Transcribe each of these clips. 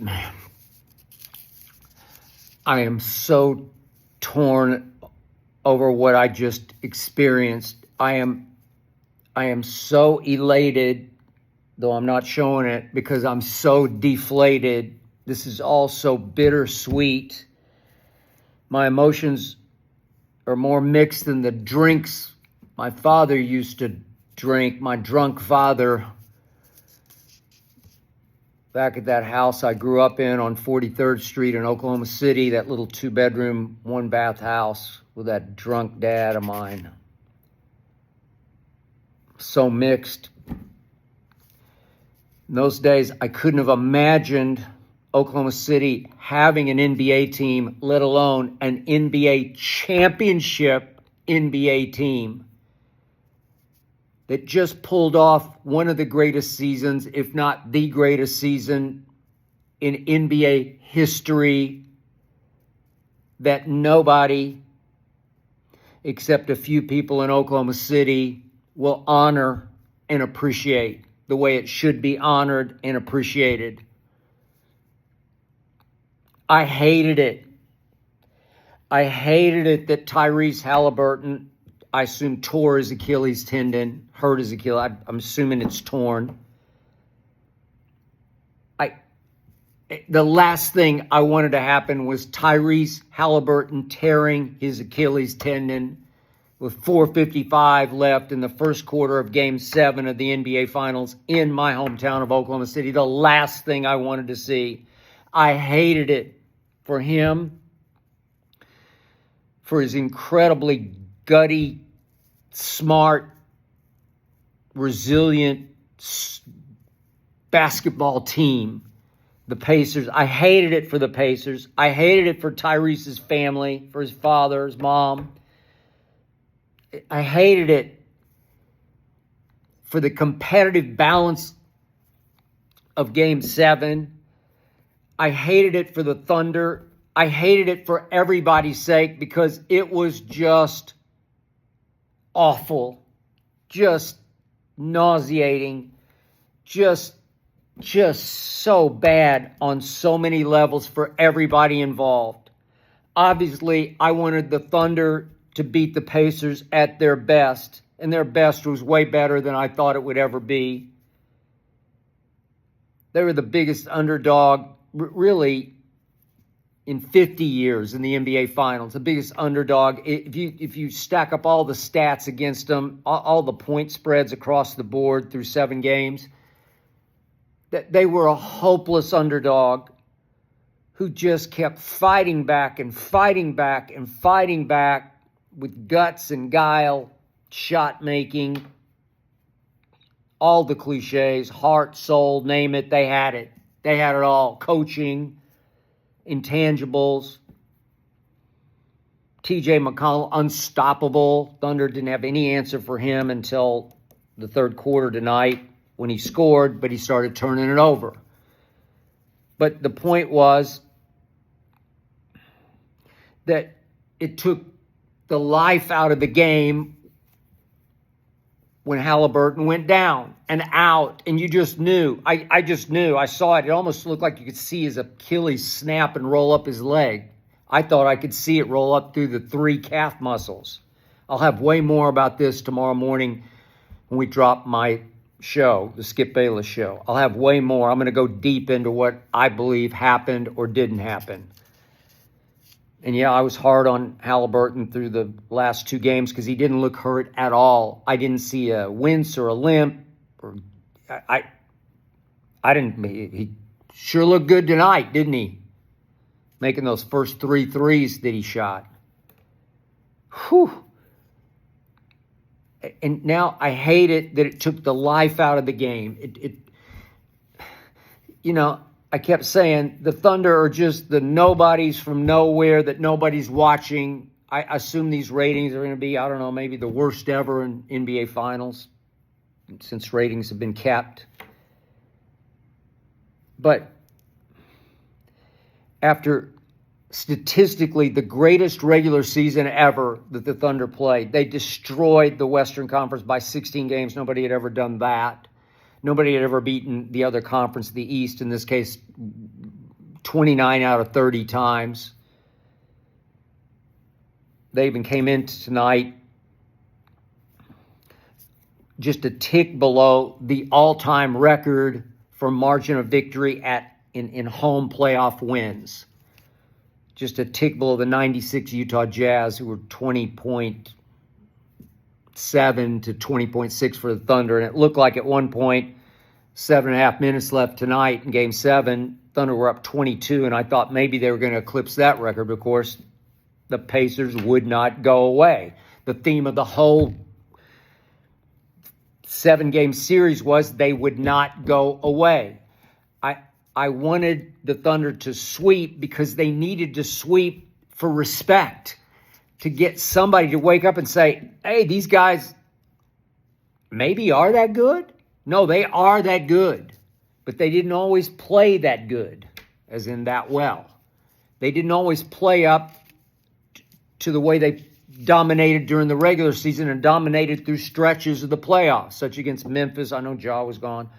man, I am so torn over what I just experienced. I am so elated, though I'm not showing it, because I'm so deflated. This is all so bittersweet. My emotions are more mixed than the drinks my father used to drink, my drunk father. Back at that house I grew up in on 43rd Street in Oklahoma City, that little 2-bedroom, 1-bath house with that drunk dad of mine. So mixed. In those days, I couldn't have imagined Oklahoma City having an NBA team, let alone an NBA championship NBA team that just pulled off one of the greatest seasons, if not the greatest season in NBA history, that nobody except a few people in Oklahoma City will honor and appreciate the way it should be honored and appreciated. I hated it. I hated it that Tyrese Halliburton, I assume, tore his Achilles tendon, hurt his Achilles. I'm assuming it's torn. The last thing I wanted to happen was Tyrese Halliburton tearing his Achilles tendon with 4:55 left in the first quarter of Game 7 of the NBA Finals in my hometown of Oklahoma City. The last thing I wanted to see. I hated it for him, for his incredibly gutty, smart, resilient basketball team, the Pacers. I hated it for the Pacers. I hated it for Tyrese's family, for his father, his mom. I hated it for the competitive balance of Game 7. I hated it for the Thunder. I hated it for everybody's sake because it was just awful, just nauseating, just so bad on so many levels for everybody involved. Obviously, I wanted the Thunder to beat the Pacers at their best, and their best was way better than I thought it would ever be. They were the biggest underdog, really, in 50 years in the NBA Finals, the biggest underdog. If you stack up all the stats against them, all the point spreads across the board through 7 games, that they were a hopeless underdog who just kept fighting back and fighting back and fighting back with guts and guile, shot making, all the cliches, heart, soul, name it, they had it. They had it all. Coaching, intangibles. TJ McConnell, unstoppable. Thunder didn't have any answer for him until the third quarter tonight when he scored, but he started turning it over. But the point was that it took the life out of the game when Halliburton went down and out, and you just knew. I just knew. I saw it. It almost looked like you could see his Achilles snap and roll up his leg. I thought I could see it roll up through the 3 calf muscles. I'll have way more about this tomorrow morning when we drop my show, the Skip Bayless show. I'll have way more. I'm going to go deep into what I believe happened or didn't happen. And yeah, I was hard on Halliburton through the last 2 games because he didn't look hurt at all. I didn't see a wince or a limp. I didn't. He sure looked good tonight, didn't he? Making those first 3 threes that he shot. Whew. And now I hate it that it took the life out of the game. I kept saying the Thunder are just the nobodies from nowhere that nobody's watching. I assume these ratings are going to be, I don't know, maybe the worst ever in NBA Finals since ratings have been kept. But after statistically the greatest regular season ever that the Thunder played, they destroyed the Western Conference by 16 games. Nobody had ever done that. Nobody had ever beaten the other conference, the East, in this case, 29 out of 30 times. They even came into tonight just a tick below the all-time record for margin of victory in home playoff wins. Just a tick below the 96 Utah Jazz, who were 20.7 to 20.6 for the Thunder. And it looked like at one point, 7.5 minutes left tonight in Game 7, Thunder were up 22, and I thought maybe they were going to eclipse that record. But of course, the Pacers would not go away. The theme of the whole 7-game series was they would not go away. I wanted the Thunder to sweep because they needed to sweep for respect, to get somebody to wake up and say, hey, these guys maybe are that good? No, they are that good, but they didn't always play that good, as in that well. They didn't always play up to the way they dominated during the regular season and dominated through stretches of the playoffs, such against Memphis. I know Ja was gone.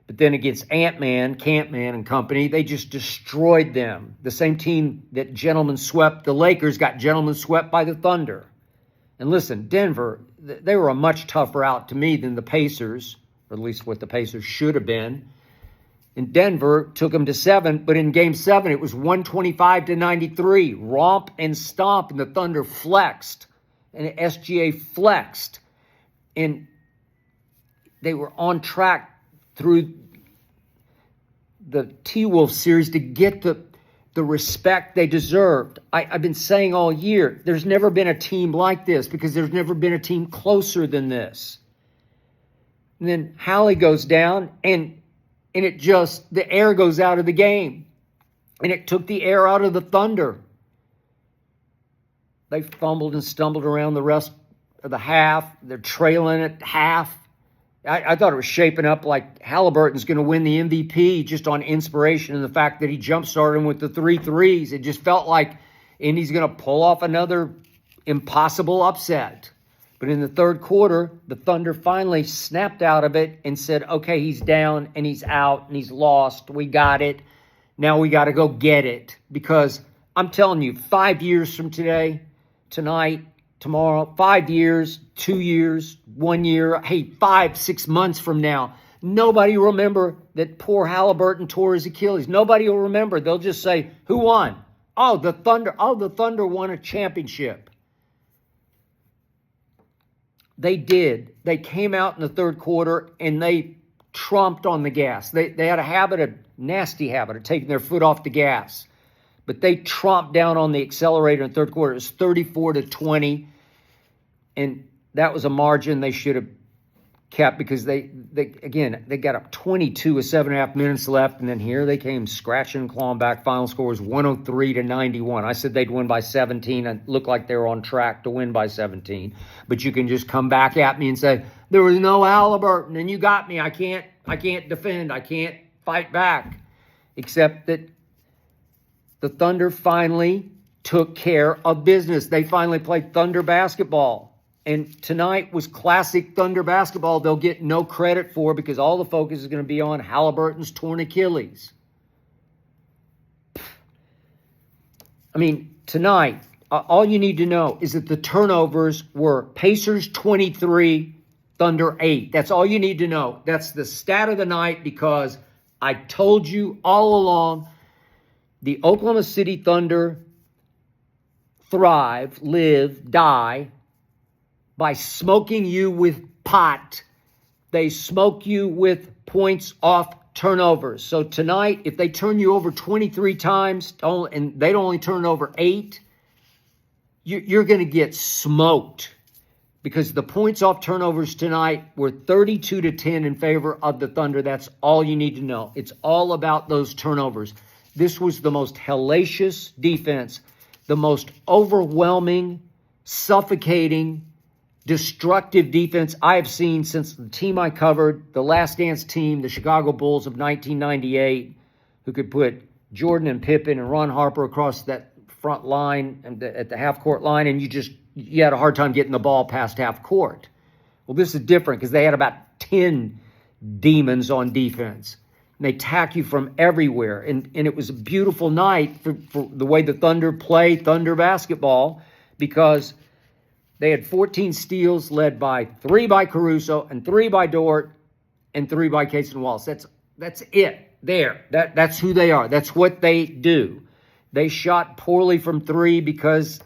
But then against Ant-Man, Campman, and company, they just destroyed them. The same team that gentlemen swept the Lakers got gentlemen swept by the Thunder. And listen, Denver, they were a much tougher out to me than the Pacers, or at least what the Pacers should have been. And Denver took them to 7, but in Game 7, it was 125 to 93. Romp and stomp, and the Thunder flexed, and the SGA flexed. And they were on track through the T-Wolves series to get the respect they deserved. I've been saying all year, there's never been a team like this because there's never been a team closer than this. And then Hallie goes down, and it just, the air goes out of the game. And it took the air out of the Thunder. They fumbled and stumbled around the rest of the half. They're trailing at half. I thought it was shaping up like Halliburton's going to win the MVP just on inspiration and the fact that he jump-started him with the 3 threes. It just felt like Indy's going to pull off another impossible upset. But in the third quarter, the Thunder finally snapped out of it and said, okay, he's down and he's out and he's lost. We got it. Now we got to go get it. Because I'm telling you, 5 years from today, tonight, tomorrow, 5 years, 2 years, 1 year, hey, 5-6 months from now, nobody will remember that poor Halliburton tore his Achilles. Nobody will remember. They'll just say, who won? Oh, the Thunder. Oh, the Thunder won a championship. They did. They came out in the third quarter and they trumped on the gas. They had a nasty habit of taking their foot off the gas. But they tromped down on the accelerator in the third quarter. It was 34-20. And that was a margin they should have kept because they got up 22 with 7.5 minutes left. And then here they came scratching and clawing back. Final score was 103-91. I said they'd win by 17. It looked like they were on track to win by 17. But you can just come back at me and say, there was no Halliburton and you got me. I can't defend. I can't fight back. Except that the Thunder finally took care of business. They finally played Thunder basketball. And tonight was classic Thunder basketball they'll get no credit for because all the focus is going to be on Halliburton's torn Achilles. I mean, tonight, all you need to know is that the turnovers were Pacers 23, Thunder 8. That's all you need to know. That's the stat of the night because I told you all along the Oklahoma City Thunder thrive, live, die by smoking you with pot. They smoke you with points off turnovers. So tonight, if they turn you over 23 times and they only turn over 8, you're going to get smoked because the points off turnovers tonight were 32-10 in favor of the Thunder. That's all you need to know. It's all about those turnovers. This was the most hellacious defense, the most overwhelming, suffocating, destructive defense I have seen since the team I covered, the Last Dance team, the Chicago Bulls of 1998, who could put Jordan and Pippen and Ron Harper across that front line and at the half-court line, and you had a hard time getting the ball past half court. Well, this is different because they had about 10 demons on defense. And they attack you from everywhere. And it was a beautiful night for the way the Thunder play Thunder basketball, because they had 14 steals led by 3 by Caruso and 3 by Dort and 3 by Case and Wallace. That's it. There. That's who they are. That's what they do. They shot poorly from 3 because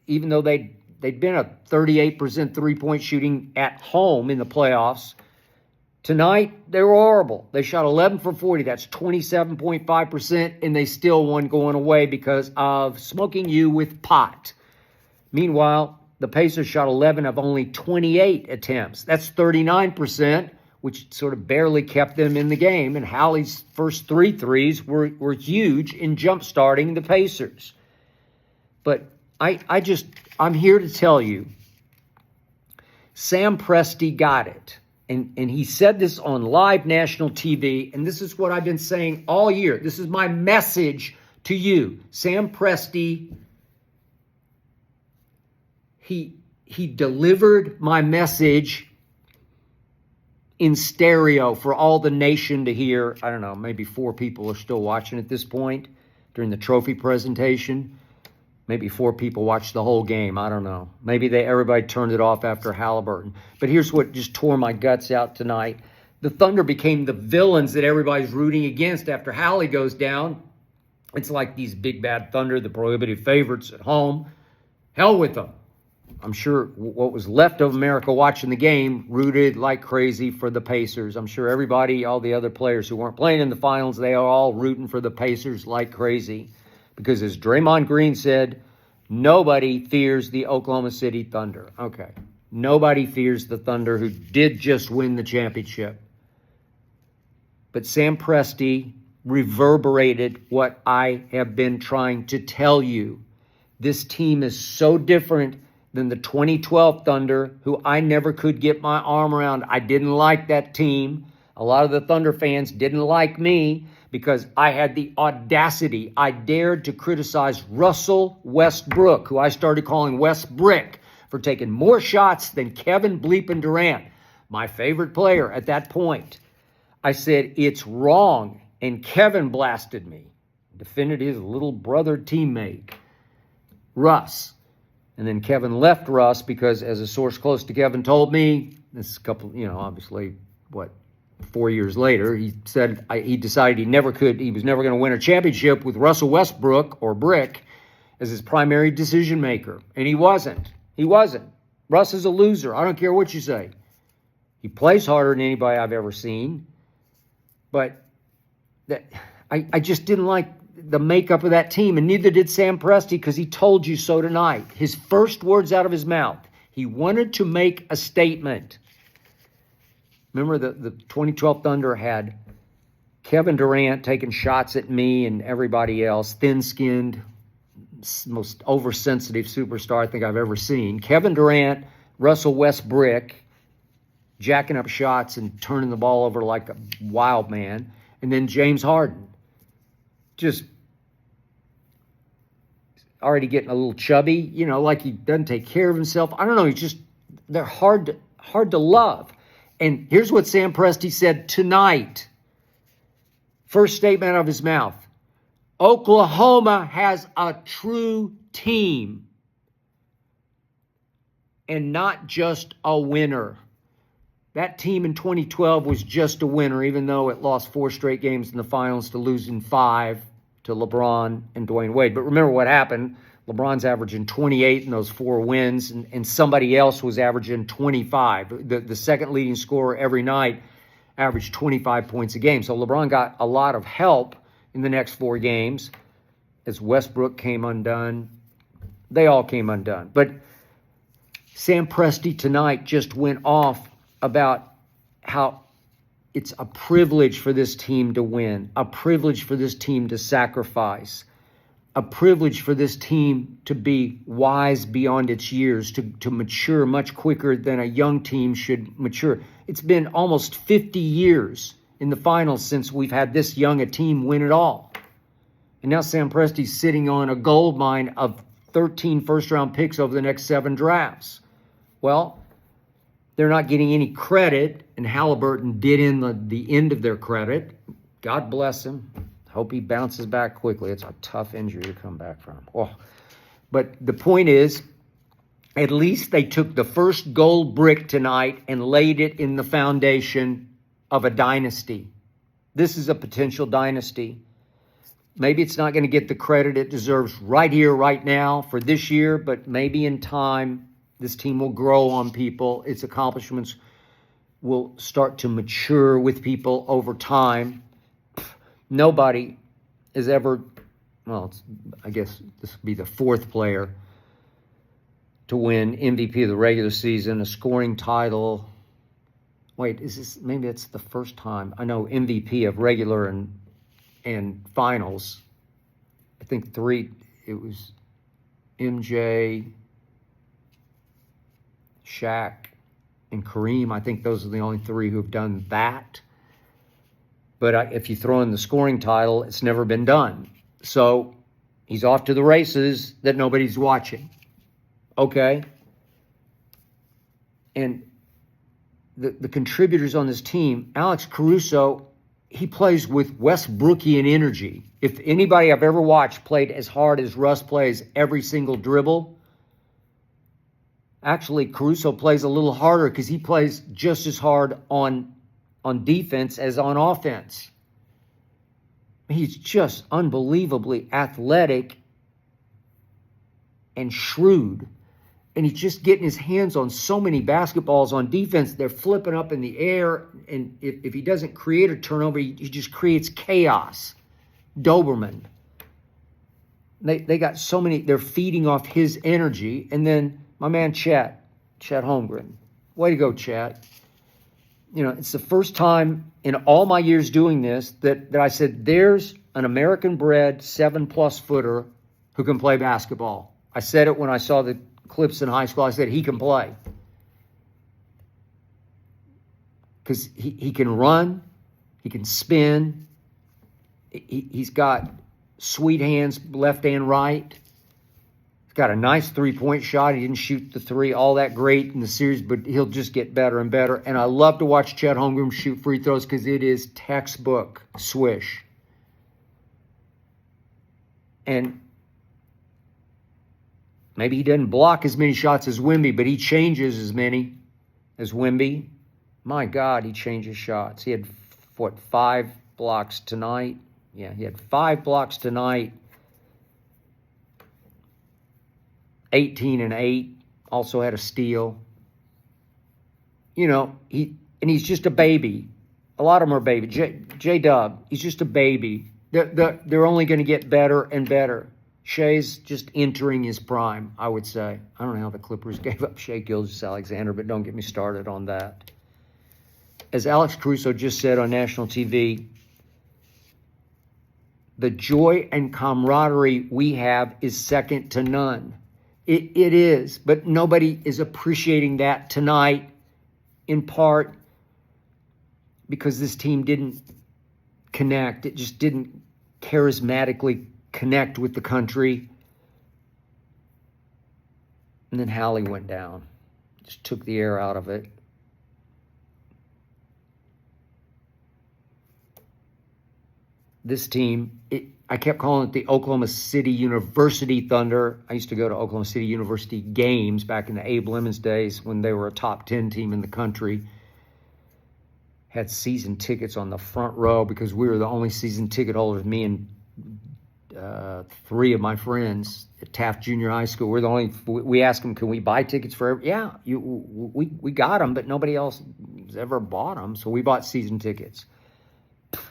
even though they'd been a 38% three-point shooting at home in the playoffs, tonight they were horrible. They shot 11 for 40. That's 27.5%, and they still won going away because of smoking you with pot. Meanwhile, the Pacers shot 11 of only 28 attempts. That's 39%, which sort of barely kept them in the game. And Hallie's first 3 threes were huge in jump-starting the Pacers. But I'm here to tell you, Sam Presti got it. And he said this on live national TV, and this is what I've been saying all year. This is my message to you. Sam Presti, he delivered my message in stereo for all the nation to hear. I don't know, maybe 4 people are still watching at this point during the trophy presentation. Maybe 4 people watched the whole game. I don't know. Maybe everybody turned it off after Halliburton. But here's what just tore my guts out tonight. The Thunder became the villains that everybody's rooting against after Hallie goes down. It's like these big bad Thunder, the prohibitive favorites at home. Hell with them. I'm sure what was left of America watching the game rooted like crazy for the Pacers. I'm sure everybody, all the other players who weren't playing in the finals, they are all rooting for the Pacers like crazy. Because as Draymond Green said, nobody fears the Oklahoma City Thunder. Okay. Nobody fears the Thunder, who did just win the championship. But Sam Presti reverberated what I have been trying to tell you. This team is so different than the 2012 Thunder, who I never could get my arm around. I didn't like that team. A lot of the Thunder fans didn't like me because I had the audacity. I dared to criticize Russell Westbrook, who I started calling Westbrick, for taking more shots than Kevin Bleepin Durant, my favorite player at that point. I said, it's wrong, and Kevin blasted me, defended his little brother teammate, Russ. And then Kevin left Russ because, as a source close to Kevin told me, this is a couple, obviously, 4 years later, he said he decided he was never going to win a championship with Russell Westbrook, or Brick, as his primary decision maker. And he wasn't. Russ is a loser. I don't care what you say. He plays harder than anybody I've ever seen. But I just didn't like the makeup of that team, and neither did Sam Presti, because he told you so tonight. His first words out of his mouth, he wanted to make a statement. Remember, the 2012 Thunder had Kevin Durant taking shots at me and everybody else, thin-skinned, most oversensitive superstar I think I've ever seen. Kevin Durant, Russell Westbrook, jacking up shots and turning the ball over like a wild man. And then James Harden, just already getting a little chubby, like he doesn't take care of himself. I don't know, they're hard to love. And here's what Sam Presti said tonight. First statement out of his mouth. Oklahoma has a true team and not just a winner. That team in 2012 was just a winner, even though it lost 4 straight games in the finals to losing 5 to LeBron and Dwayne Wade. But remember what happened. LeBron's averaging 28 in those 4 wins, and somebody else was averaging 25. The second leading scorer every night averaged 25 points a game. So LeBron got a lot of help in the next 4 games as Westbrook came undone. They all came undone. But Sam Presti tonight just went off about how it's a privilege for this team to win, a privilege for this team to sacrifice, a privilege for this team to be wise beyond its years, to mature much quicker than a young team should mature. It's been almost 50 years in the finals since we've had this young a team win it all. And now Sam Presti's sitting on a gold mine of 13 first-round picks over the next 7 drafts. Well, they're not getting any credit, and Halliburton did in the end of their credit God bless him. Hope he bounces back quickly. It's a tough injury to come back from. Oh. But the point is, at least they took the first gold brick tonight and laid it in the foundation of a dynasty. This is a potential dynasty. Maybe it's not going to get the credit it deserves right here, right now for this year, but maybe in time, this team will grow on people. Its accomplishments will start to mature with people over time. Nobody has ever, well, I guess this would be the fourth player to win MVP of the regular season, a scoring title. Wait, is this, maybe it's the first time. I know MVP of regular and finals. I think three, it was MJ, Shaq, and Kareem. I think those are the only three who've done that. But if you throw in the scoring title, it's never been done. So he's off to the races that nobody's watching. Okay? And the contributors on this team, Alex Caruso, he plays with Westbrookian energy. If anybody I've ever watched played as hard as Russ plays every single dribble, actually Caruso plays a little harder because he plays just as hard on defense as on offense. He's just unbelievably athletic and shrewd. And he's just getting his hands on so many basketballs on defense. They're flipping up in the air. And if he doesn't create a turnover, he just creates chaos. Doberman. They got so many. They're feeding off his energy. And then my man Chet Holmgren. Way to go, Chet. You know, it's the first time in all my years doing this that I said, there's an American-bred 7+ footer who can play basketball. I said it when I saw the clips in high school. I said, he can play. Because he can run, he can spin, he's got sweet hands, left and right. He's got a nice three-point shot. He didn't shoot the three all that great in the series, but he'll just get better and better. And I love to watch Chet Holmgren shoot free throws because it is textbook swish. And maybe he doesn't block as many shots as Wemby, but he changes as many as Wemby. My God, he changes shots. He had, 5 blocks tonight? Yeah, he had 5 blocks tonight. 18 and 8. Also had a steal. You know, he's just a baby. A lot of them are baby. J-Dub, he's just a baby. They're only going to get better and better. Shai's just entering his prime, I would say. I don't know how the Clippers gave up Shai Gilgeous-Alexander, but don't get me started on that. As Alex Caruso just said on national TV, the joy and camaraderie we have is second to none. It is, but nobody is appreciating that tonight, in part because this team didn't connect. It just didn't charismatically connect with the country. And then Hallie went down. Just took the air out of it. This team, I kept calling it the Oklahoma City University Thunder. I used to go to Oklahoma City University games back in the Abe Lemons days when they were a top 10 team in the country. Had season tickets on the front row because we were the only season ticket holders, me and 3 of my friends at Taft Junior High School. We're the only. We asked them, "Can we buy tickets for?" Yeah, we got them, but nobody else has ever bought them. So we bought season tickets.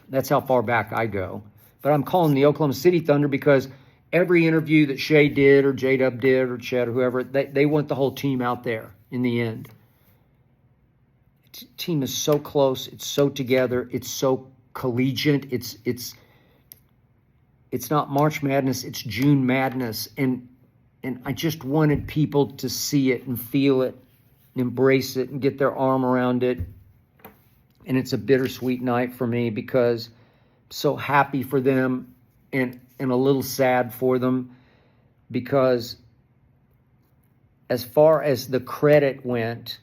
That's how far back I go. But I'm calling the Oklahoma City Thunder because every interview that Shai did or J-Dub did or Chet or whoever, they want the whole team out there in the end. The team is so close. It's so together. It's so collegiate. It's not March Madness. It's June Madness. And I just wanted people to see it and feel it and embrace it and get their arm around it. And it's a bittersweet night for me because I'm so happy for them and a little sad for them because as far as the credit went,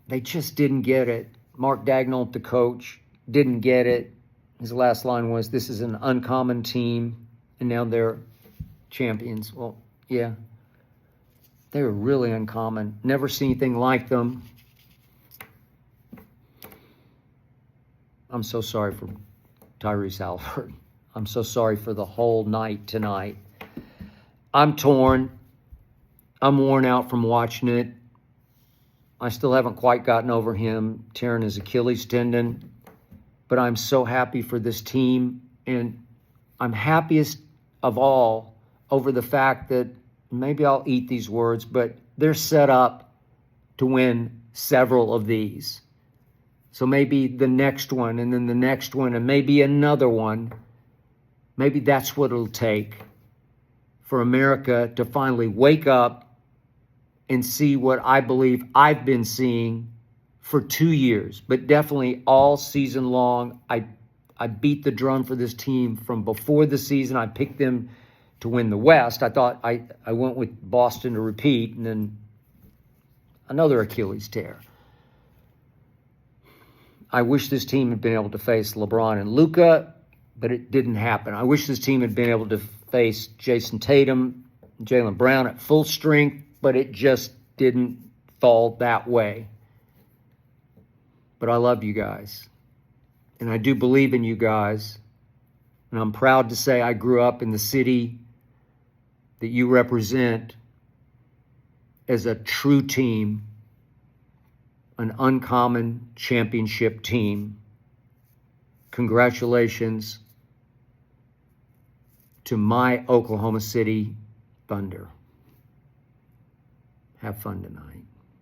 they just didn't get it. Mark Dagnall, the coach, didn't get it. His last line was, "This is an uncommon team," and now they're champions. Well, yeah, they were really uncommon. Never seen anything like them. I'm so sorry for Tyrese Halliburton. I'm so sorry for the whole night tonight. I'm torn. I'm worn out from watching it. I still haven't quite gotten over him tearing his Achilles tendon, but I'm so happy for this team, and I'm happiest of all over the fact that, maybe I'll eat these words, but they're set up to win several of these. So maybe the next one, and then the next one, and maybe another one. Maybe that's what it'll take for America to finally wake up and see what I believe I've been seeing for 2 years, but definitely all season long. I beat the drum for this team from before the season. I picked them to win the West. I thought I went with Boston to repeat, and then another Achilles tear. I wish this team had been able to face LeBron and Luka, but it didn't happen. I wish this team had been able to face Jason Tatum, Jaylen Brown at full strength, but it just didn't fall that way. But I love you guys, and I do believe in you guys, and I'm proud to say I grew up in the city that you represent as a true team, an uncommon championship team. Congratulations to my Oklahoma City Thunder. Have fun tonight.